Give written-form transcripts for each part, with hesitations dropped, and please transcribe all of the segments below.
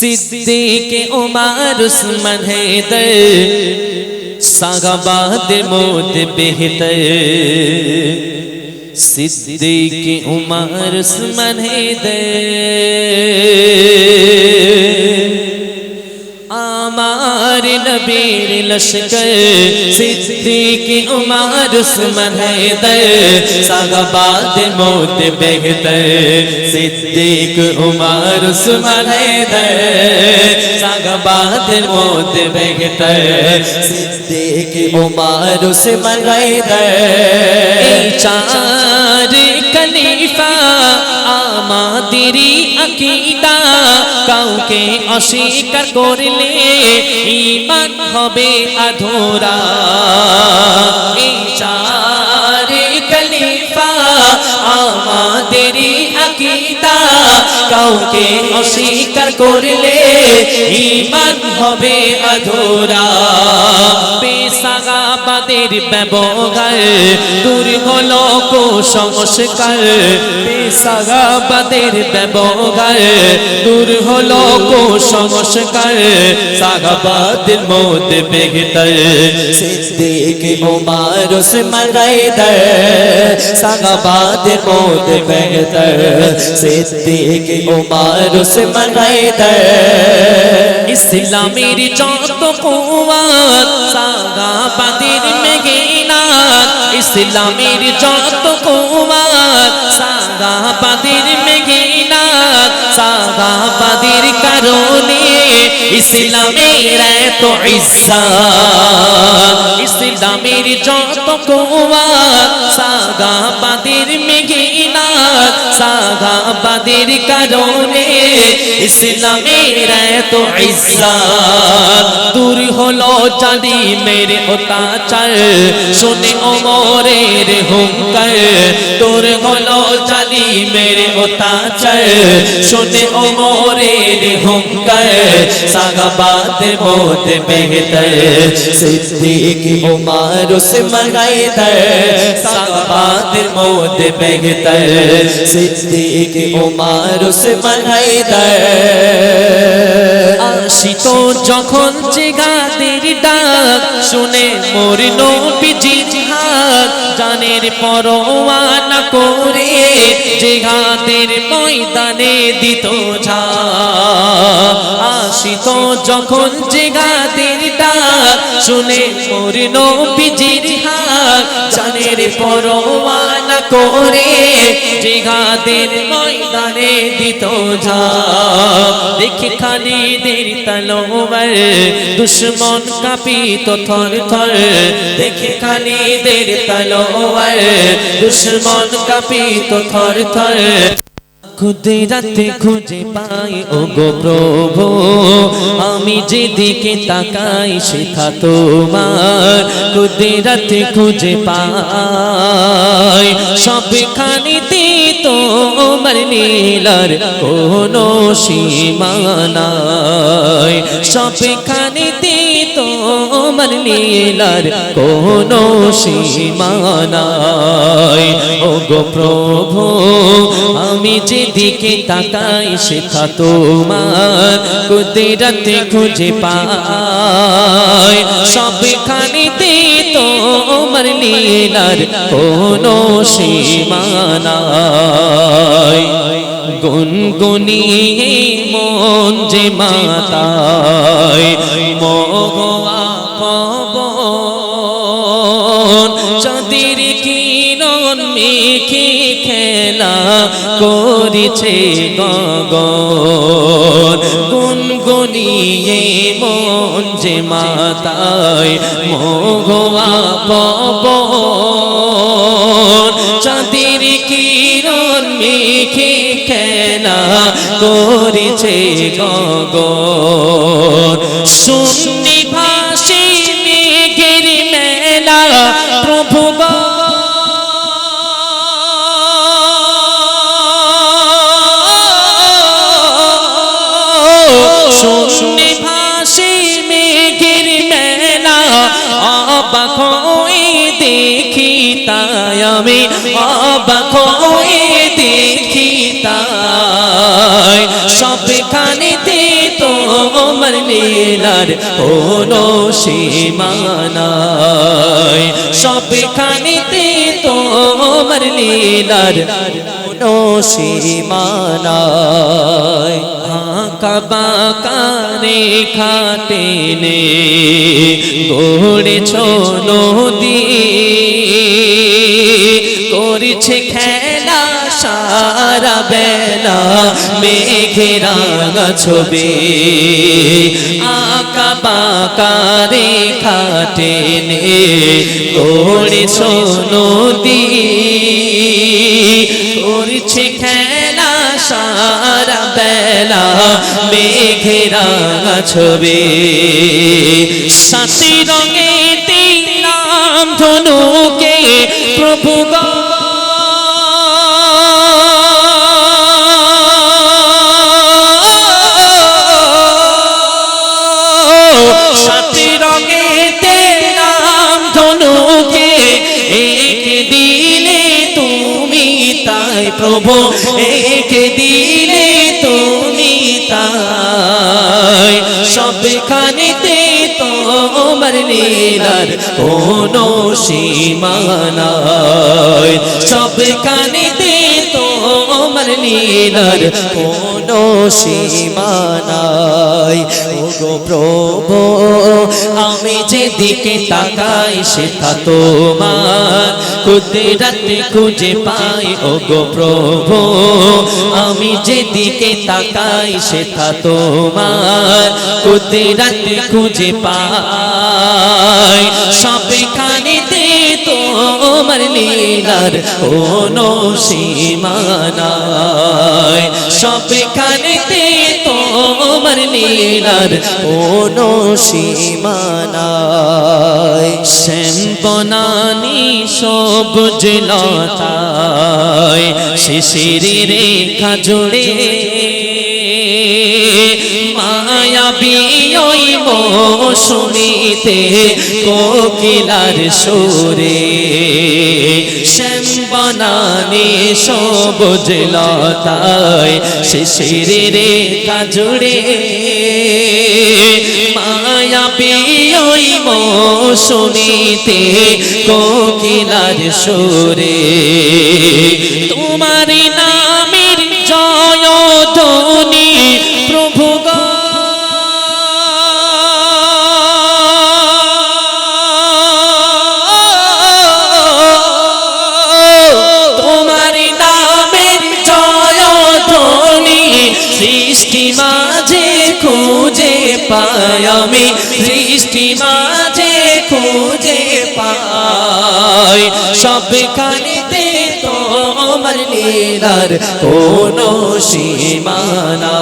सिद्दीक़ उमर उस्मान हैदर साहबाদের মধ্যে বেহতর सिद्दीक़ उमर उस्मान हैदर आमार नबीर लश्कर सिद्दीक़ उमर उस्मान हैदर साहबाদের মধ্যে বেহতর सिद्दीक़ उमर उस्मान हैदर साहबाদের মধ্যে বেহতর सिद्दीक़ उमर उस्मान हैदर এই চার খলিফা আমাদেরই আকীদা কাউকে অস্বীকার করলে ঈমান হবে আধুরা এই চার খলিফা আমাদেরই আকীদা কাউকে অস্বীকার করলে ঈমান হবে আধুরা বেসাগাবাদের ব্যবহার দূর হলো কুসংস্কার বেসাগাবাদের ব্যবহার দূর হলো কুসংস্কার সাহাবাদের মধ্যে বেহতর সিদ্দীक़ উমর উসমান हैदर সাহাবাদের মধ্যে বেহতর সিদ্দীक़ উমর উসমান हैदर ইসলামের যত কুওয়াত সাহাবাদের মেঘনাদ ইসলামের যত কুওয়াত সাহাবাদের মেঘনাদ সাহাবাদের কারণে ইসলামের এত ইজ্জত ইসলামের যত কুওয়াত সাহাবাদের মেঘনাদ সাহাবাদের কারণে ইসলামের এত ইজ্জত দূর হলো জালিমের অত্যাচার শুনে ওমরের হুঙ্কার দূর হলো জালিমের অত্যাচার শুনে ওমরের হুঙ্কার সাহাবাদের মধ্যে বেহতর সিদ্দীक़ উমর উসমান हैदर সাহাবাদের মধ্যে বেহতর সিদ্দীक़ উমর উসমান हैदर আশিত যখন জিহাদের ডাক শুনে মোর নবীজি জিহাদ জানের পরোয়া না করে জিহাদের ময়দানে দিত ঝাঁপ আশিত যখন জিহাদের ডাক শুনে মোর নবীজি জিহাদ জানের পরোয়া না করে জিহাদের ময়দানে দিত ঝাঁপ দেখে খালিদের তলোয়ার দুশমন কাঁপিত থর থর দেখে খালিদের তলোয়ার দুশমন কাঁপিত থর থর খুদরাতে খুঁজে পাই ওগো প্রভু আমি যেদিকে তাকাই সেথা তোমার খুদরাতে খুঁজে পাই সবখানেতে তোমার লীলার কোনো সীমা নাই সবখানেতে তোমার লীলার কোনো সীমা নাই ওগো প্রভু আমি যেদিকে তাকাই সেথা তোমার কুদরতে খুঁজে পাই সবখানেতে তোমার লীলার কোনো সীমা নাই গুনগুনিয়ে মন যে মাতায় মগোয়া পবন চাঁদের কিরণ মেঘে খেলা করেছে গগন গুনগুনিয়ে মন যে মাতায় মগোয়া পবন চাঁদের কিরণ মেঘে খেলা করেছে গগন শূন্যে ভাসে মেঘের মেলা প্রভু শূন্যে ভাসে মেঘের মেলা অবাক হয়ে দেখি তাই আমি অবাক হয়ে দেখি তাই সবখানেতে তো তোমার লীলার কোনো সীমানায় সবখানেতে তোমার লীলার কোনো সীমানায় আঁকা বাঁকা রেখা টেনে গড়েছ নদী করছে খেলা সারা বেলা মেঘের রাঙা ছবি আঁকা বাঁকা রেখা টেনে গড়েছ নদী করছে খেলা সারা বেলা মেঘের রাঙা ছবি সাথী রঙে দিলাম ধনুকে প্রভু গো সাথী রঙে দিলাম ধনুকে এক দিলে তুমি তাই প্রভু এক দিলে তুমি তাই সবখানেতে তোমার লীলার কোনো সীমানায় সবখানেতে তোমার লীলার কোনো সীমানায় ওগো প্রভু আমি যেদিকে তাকাই সেটা তোমার কুদরত খুঁজে পাই ওগো প্রভু আমি যেদিকে তাকাই সেটা তোমার কুদরত খুঁজে পাই সবখানেতে তোমার লীলার কোনো সীমানায় সবখানেতে তোমার লীলার কোনো সীমানায় শ্যাম বনানি সবুজ লতায় শিশির রেখা জুড়ে মায়াবী ওই মৌসুমীতে কোকিলার সুরে শ্যাম বনানি সবুজ লতায় শিশির রেখা জুড়ে মায়াবী ওই মৌসুমীতে কোকিলার সুরে তোমার নামের জয়ধ্বনি প্রভু গো তোমার নামের জয়ধ্বনি সৃষ্টি মাঝে খুঁজে পাই আমি সৃষ্টি মাঝে খুঁজে পাই সবখানেতে তোমার লীলার কোনো সীমানায়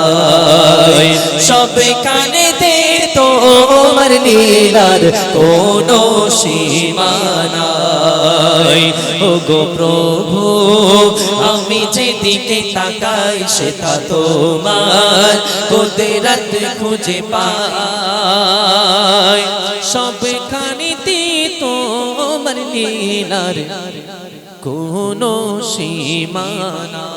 সবখানেতে তোমার লীলার কোনো সীমানায় ওগো প্রভু আমি যেদিকে তাকাই সেটা তোমার কুদরত খুঁজে পাই সবখানেতে তোমার লীলার কোনো সীমানা।